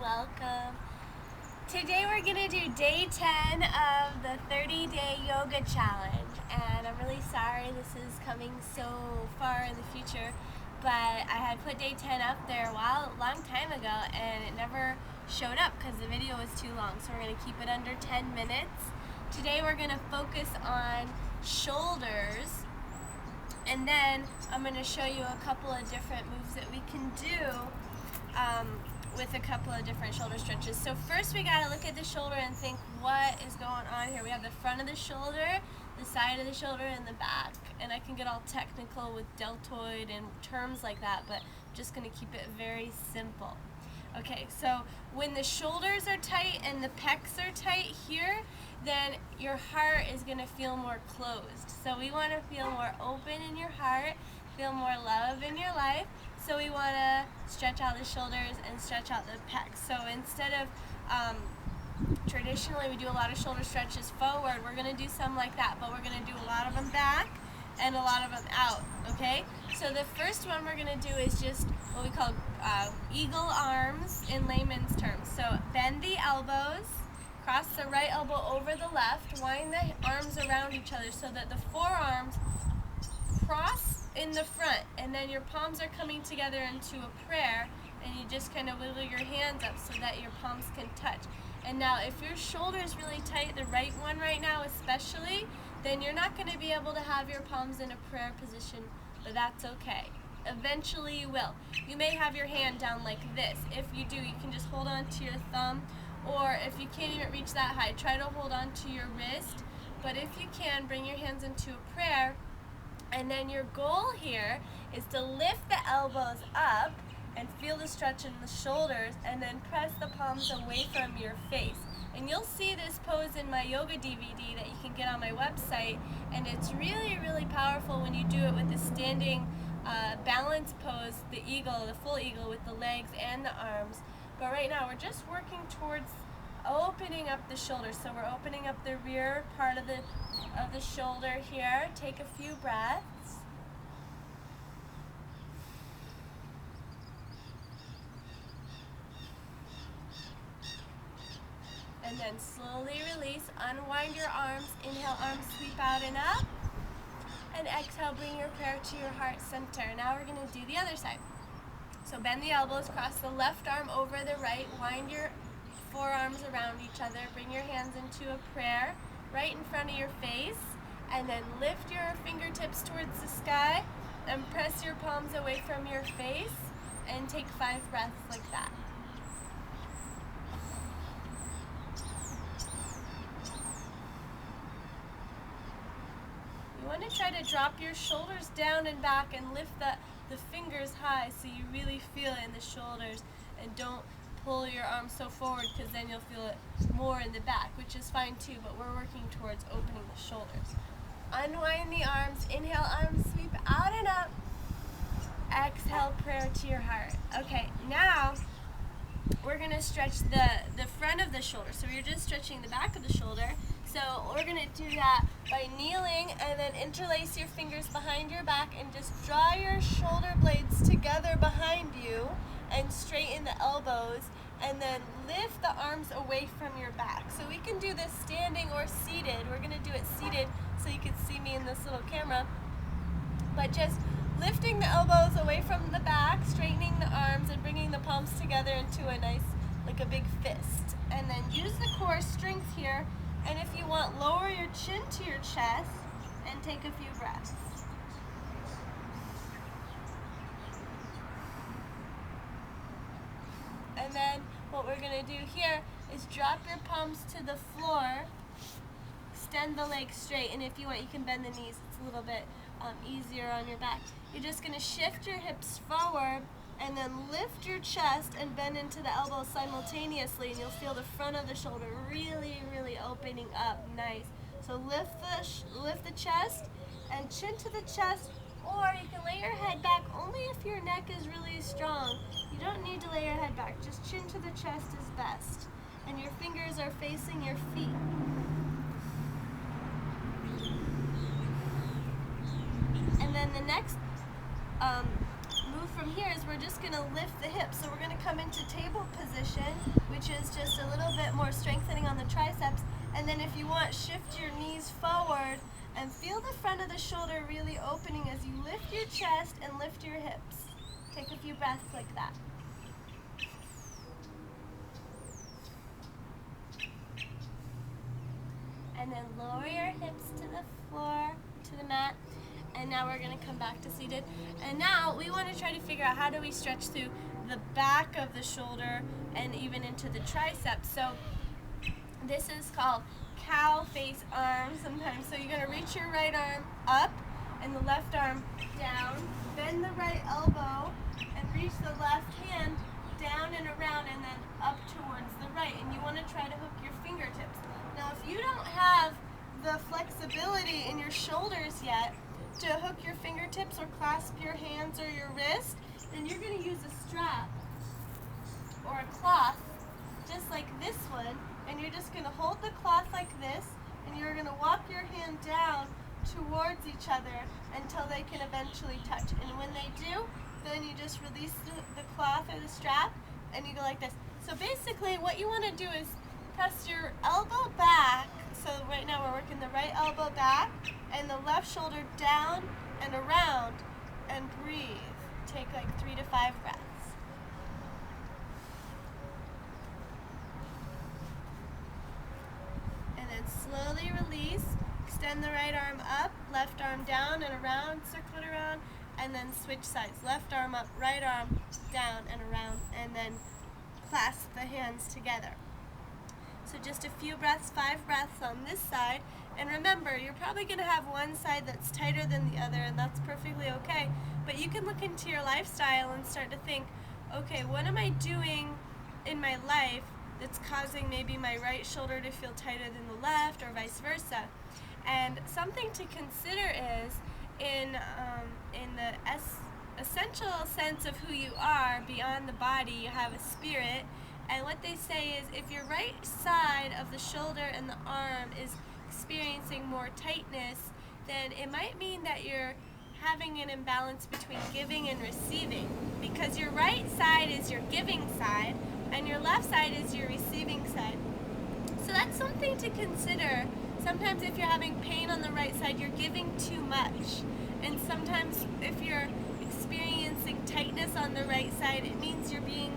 welcome. Today we're going to do day 10 of the 30-day yoga challenge, and I'm really sorry this is coming so far in the future, but I had put day 10 up there a long time ago and it never showed up because the video was too long, so we're going to keep it under 10 minutes. Today we're going to focus on shoulders, and then I'm going to show you a couple of different moves that we can do with a couple of different shoulder stretches. So first we got to look at the shoulder and think, what is going on here? We have the front of the shoulder, the side of the shoulder, and the back. And I can get all technical with deltoid and terms like that, but I'm just going to keep it very simple. Okay, so when the shoulders are tight and the pecs are tight here, then your heart is going to feel more closed. So we want to feel more open in your heart, feel more love in your life. So we want to stretch out the shoulders and stretch out the pecs. So instead of, traditionally we do a lot of shoulder stretches forward, we're going to do some like that, but we're going to do a lot of them back and a lot of them out, okay? So the first one we're going to do is just what we call eagle arms in layman's terms. So bend the elbows, cross the right elbow over the left, wind the arms around each other so that the forearms cross in the front, and then your palms are coming together into a prayer, and you just kind of wiggle your hands up so that your palms can touch. And now if your shoulder is really tight, the right one right now especially, then you're not going to be able to have your palms in a prayer position, but that's okay. Eventually you will. You may have your hand down like this. If you do, you can just hold on to your thumb, or if you can't even reach that high, try to hold on to your wrist. But if you can, bring your hands into a prayer. And then your goal here is to lift the elbows up and feel the stretch in the shoulders, and then press the palms away from your face. And you'll see this pose in my yoga DVD that you can get on my website, and it's really, really powerful when you do it with the standing balance pose, the eagle, the full eagle with the legs and the arms. But right now we're just working towards opening up the shoulders. So we're opening up the rear part of the shoulder here. Take a few breaths. And then slowly release. Unwind your arms. Inhale, arms sweep out and up. And exhale, bring your prayer to your heart center. Now we're going to do the other side. So bend the elbows, cross the left arm over the right, wind your forearms around each other, bring your hands into a prayer right in front of your face, and then lift your fingertips towards the sky and press your palms away from your face, and take 5 breaths like that. You want to try to drop your shoulders down and back and lift the fingers high so you really feel it in the shoulders, and don't pull your arms so forward because then you'll feel it more in the back, which is fine too, but we're working towards opening the shoulders. Unwind the arms. Inhale, arms sweep out and up. Exhale, prayer to your heart. Okay, now we're going to stretch the front of the shoulder. So you're just stretching the back of the shoulder. So we're going to do that by kneeling, and then interlace your fingers behind your back and just draw your shoulder blades together behind you and straighten the elbows, and then lift the arms away from your back. So we can do this standing or seated. We're going to do it seated so you can see me in this little camera. But just lifting the elbows away from the back, straightening the arms, and bringing the palms together into a nice, like a big fist. And then use the core strength here. And if you want, lower your chin to your chest and take a few breaths. And then what we're going to do here is drop your palms to the floor, extend the legs straight, and if you want, you can bend the knees. It's a little bit easier on your back. You're just going to shift your hips forward and then lift your chest and bend into the elbows simultaneously, and you'll feel the front of the shoulder really, really opening up. Nice. So lift the chest and chin to the chest, or you can lay your head back only if your neck is really strong. You don't need to lay your head back. Just chin to the chest is best. And your fingers are facing your feet. And then the next move from here is we're just going to lift the hips. So we're going to come into table position, which is just a little bit more strengthening on the triceps. And then if you want, shift your knees forward and feel the front of the shoulder really opening as you lift your chest and lift your hips. Take a few breaths like that. And then lower your hips to the floor, to the mat. And now we're going to come back to seated. And now we want to try to figure out how do we stretch through the back of the shoulder and even into the triceps. So this is called cow face arm sometimes. So you're going to reach your right arm up and the left arm down. Bend the right elbow and reach the left hand down and around and then up towards the right. And you want to try to hook your fingertips. Now if you don't have the flexibility in your shoulders yet to hook your fingertips or clasp your hands or your wrist, then you're going to use a strap or a cloth just like this one, and you're just going to hold the cloth like this, and you're going to walk your hand down towards each other until they can eventually touch. And when they do, then you just release the cloth or the strap and you go like this. So basically what you want to do is press your elbow back. So right now we're working the right elbow back and the left shoulder down and around, and breathe. Take like 3 to 5 breaths. And then slowly release. Extend the right arm up, left arm down and around, circle it around, and then switch sides. Left arm up, right arm down and around, and then clasp the hands together. So just a few breaths, 5 breaths on this side. And remember, you're probably going to have one side that's tighter than the other, and that's perfectly okay. But you can look into your lifestyle and start to think, okay, what am I doing in my life that's causing maybe my right shoulder to feel tighter than the left, or vice versa? And something to consider is in the essential sense of who you are, beyond the body, you have a spirit. And what they say is if your right side of the shoulder and the arm is experiencing more tightness, then it might mean that you're having an imbalance between giving and receiving, because your right side is your giving side and your left side is your receiving side. So that's something to consider. Sometimes if you're having pain on the right side, you're giving too much. And sometimes if you're experiencing tightness on the right side, it means you're being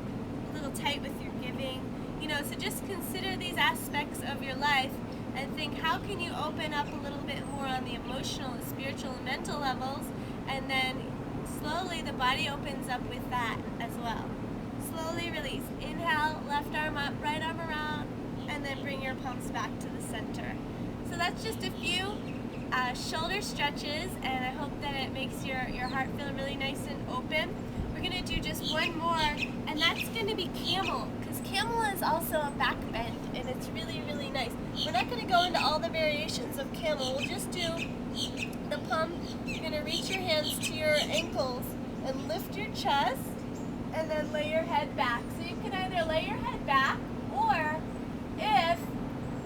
a little tight with your giving. You know, so just consider these aspects of your life and think, how can you open up a little bit more on the emotional, and spiritual, and mental levels, and then slowly the body opens up with that as well. Slowly release. Inhale, left arm up, right arm around, and then bring your palms back to the center. So that's just a few shoulder stretches, and I hope that it makes your heart feel really nice and open. We're going to do just one more, and that's going to be camel, because camel is also a back bend, and it's really, really nice. We're not going to go into all the variations of camel. We'll just do the pump. You're going to reach your hands to your ankles and lift your chest, and then lay your head back. So you can either lay your head back, or if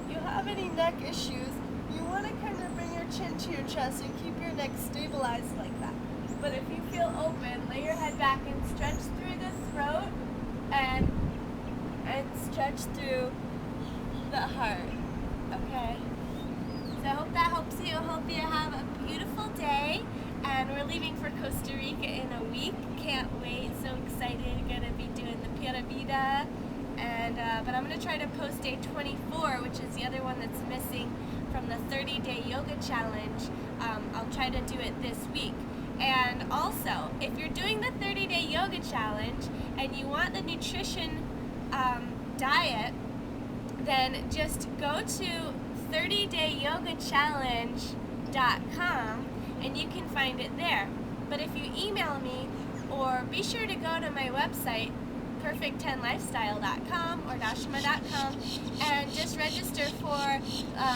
you have any neck issues, you want to kind of bring your chin to your chest and keep your neck stabilized like that. But if you feel open, lay your head back and stretch through the throat and stretch through the heart. Okay? So I hope that helps you. I hope you have a beautiful day. And we're leaving for Costa Rica in a week. Can't wait. So excited. Going to be doing the Pura Vida. But I'm going to try to post day 24, which is the other one that's missing from the 30-day yoga challenge. I'll try to do it this week. And also, if you're doing the 30-day yoga challenge and you want the nutrition diet, then just go to 30dayyogachallenge.com and you can find it there. But if you email me, or be sure to go to my website, perfect10lifestyle.com or dashama.com, and just register for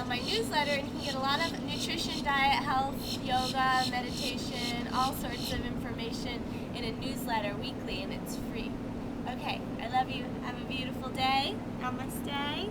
my newsletter, and you can get a lot of nutrition, diet, health, yoga, meditation, all sorts of information in a newsletter weekly, and it's free. Okay, I love you. Have a beautiful day. Namaste.